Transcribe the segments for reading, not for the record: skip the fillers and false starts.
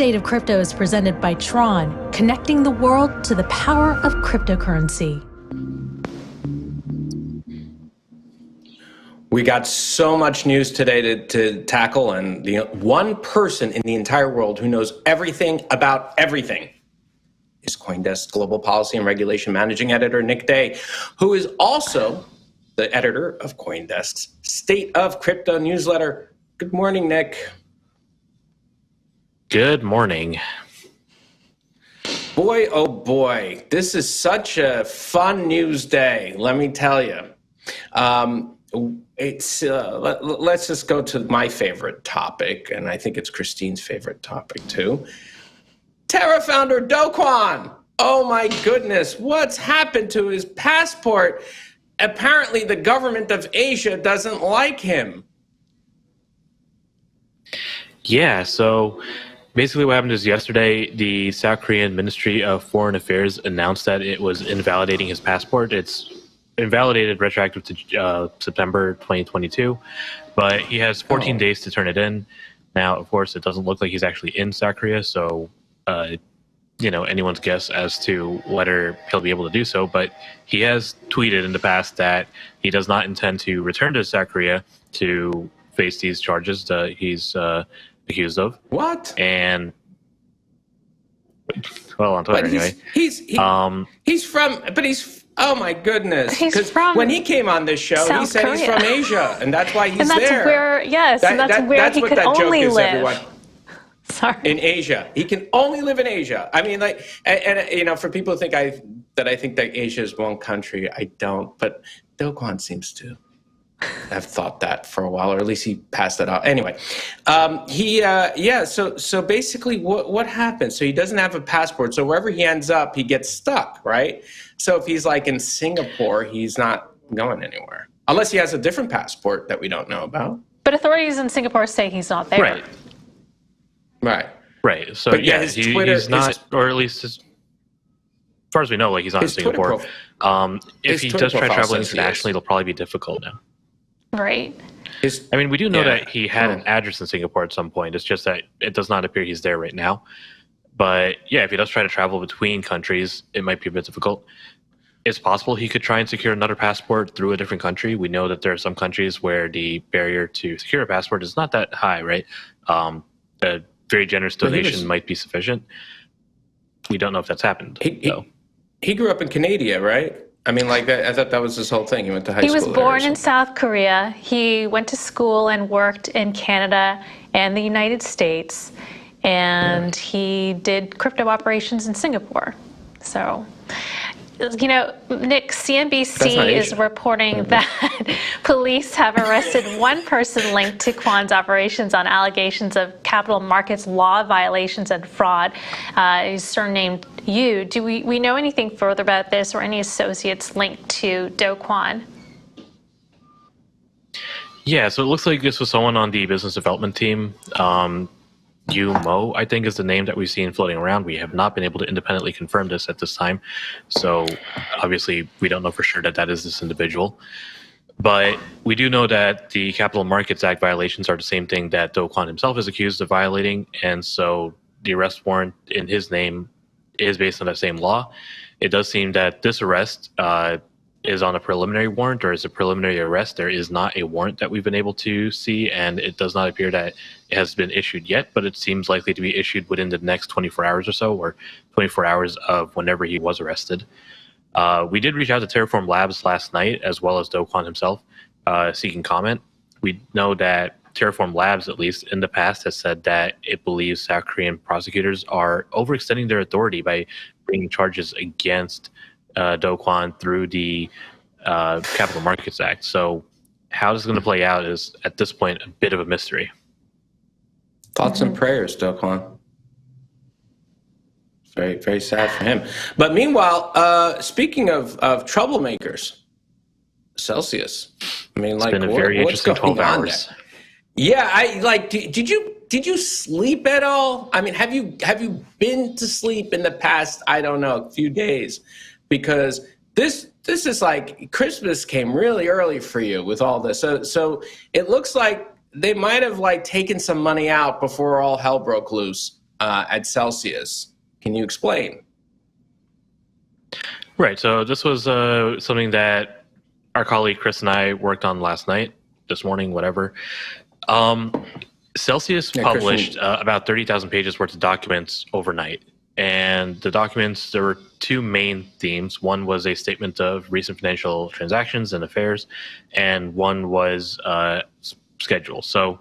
State of Crypto is presented by Tron, connecting the world to the power of cryptocurrency. We got so much news today to tackle, and the one person in the entire world who knows everything about everything is CoinDesk Global Policy and Regulation Managing Editor Nick Day, who is also the editor of CoinDesk's State of Crypto newsletter. Good morning, Nick. Good morning. Boy, oh boy, this is such a fun news day, let me tell you. Let's just go to my favorite topic, and I think it's Christine's favorite topic too. Terra founder Kwon. Oh my goodness, what's happened to his passport? Apparently the government of Asia doesn't like him. Yeah, so basically what happened is yesterday, the South Korean Ministry of Foreign Affairs announced that it was invalidating his passport. It's invalidated retroactive to September 2022, but he has 14 days to turn it in. Now, of course, it doesn't look like he's actually in South Korea, so anyone's guess as to whether he'll be able to do so, but he has tweeted in the past that he does not intend to return to South Korea to face these charges that he's accused of. What? And well, on Twitter anyway. He's oh my goodness. He's from when he came on this show, South he said Korea. He's from Asia, and that's why he's and that's there. Where, yes, and that's where that's he what could that only joke is, live. everyone. Sorry. In Asia. He can only live in Asia. I mean, like, and for people who think I think that Asia is one country, I don't, but Kwon seems to have thought that for a while, or at least he passed that off. Anyway, so basically what happened? So he doesn't have a passport, so wherever he ends up, he gets stuck, right? So if he's like in Singapore, he's not going anywhere. Unless he has a different passport that we don't know about. But authorities in Singapore say he's not there. Right. So but yeah, Twitter, he's not, or at least as far as we know, like he's not in Singapore. If he does try traveling internationally, it'll probably be difficult now. Right. I mean, we do know that he had an address in Singapore at some point. It's just that it does not appear he's there right now. But yeah, if he does try to travel between countries, it might be a bit difficult. It's possible he could try and secure another passport through a different country. We know that there are some countries where the barrier to secure a passport is not that high, right? A very generous donation might be sufficient. We don't know if that's happened. He grew up in Canada, right? I mean, like that. I thought that was his whole thing. He went to high school. He was born in South Korea. He went to school and worked in Canada and the United States, and he did crypto operations in Singapore. So, Nick, CNBC is reporting that police have arrested one person linked to Kwon's operations on allegations of capital markets law violations and fraud. He's surnamed Yu. Do we know anything further about this or any associates linked to Kwon? Yeah, so it looks like this was someone on the business development team. Yu Mo, I think, is the name that we've seen floating around. We have not been able to independently confirm this at this time. So obviously we don't know for sure that is this individual. But we do know that the Capital Markets Act violations are the same thing that Kwon himself is accused of violating. And so the arrest warrant in his name is based on that same law. It does seem that this arrest is on a preliminary warrant, or is a preliminary arrest. There is not a warrant that we've been able to see, and it does not appear that it has been issued yet, but it seems likely to be issued within the next 24 hours or so, or 24 hours of whenever he was arrested. We did reach out to Terraform Labs last night, as well as Kwon himself, seeking comment. We know that Terraform Labs, at least in the past, has said that it believes South Korean prosecutors are overextending their authority by bringing charges against Kwon through the Capital Markets Act. So how this is going to play out is, at this point, a bit of a mystery. Thoughts and prayers, Kwon. Very, very sad for him. But meanwhile, speaking of troublemakers, Celsius. I mean, it's been a very interesting 12 hours. Yeah, did you sleep at all? I mean, have you been to sleep in the past, I don't know, a few days? Because this is like Christmas came really early for you with all this. So it looks like they might have taken some money out before all hell broke loose. at Celsius. Can you explain? Right. So this was something that our colleague Chris and I worked on last night, this morning, whatever. Celsius published about 30,000 pages worth of documents overnight. And the documents, there were two main themes. One was a statement of recent financial transactions and affairs, and one was schedule. So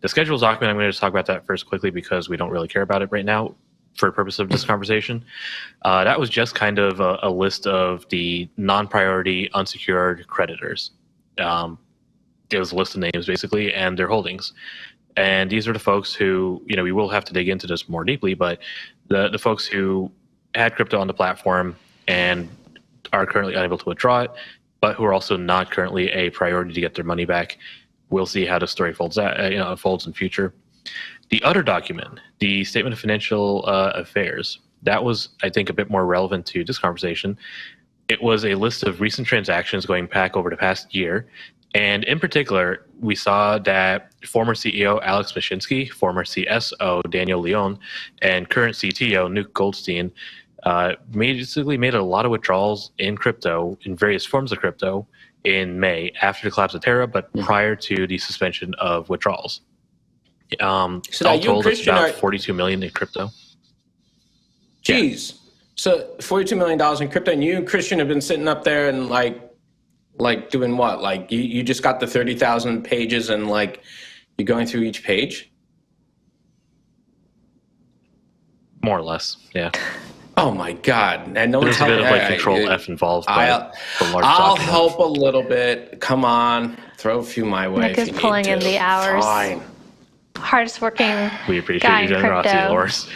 the schedules document, I'm going to just talk about that first quickly because we don't really care about it right now for the purpose of this conversation. That was just kind of a list of the non-priority unsecured creditors. It was a list of names basically and their holdings. And these are the folks who, we will have to dig into this more deeply, but the folks who had crypto on the platform and are currently unable to withdraw it, but who are also not currently a priority to get their money back. We'll see how the story unfolds in future. The other document, the Statement of Financial Affairs, that was, I think, a bit more relevant to this conversation. It was a list of recent transactions going back over the past year. And in particular, we saw that former CEO Alex Mashinsky, former CSO Daniel Leon, and current CTO Nuke Goldstein basically made a lot of withdrawals in crypto, in various forms of crypto, in May after the collapse of Terra, but prior to the suspension of withdrawals. So all told, it's about $42 million in crypto. Jeez. Yeah. So $42 million in crypto, and you and Christian have been sitting up there and like doing what? Like you just got the 30,000 pages and like you're going through each page? More or less, yeah. Oh my God! And no one's There's a bit of like Control F involved. I'll help a little bit. Come on, throw a few my way. Nick is pulling in the hours. Fine. Hardest working. We appreciate guy your in generosity, crypto. Loris.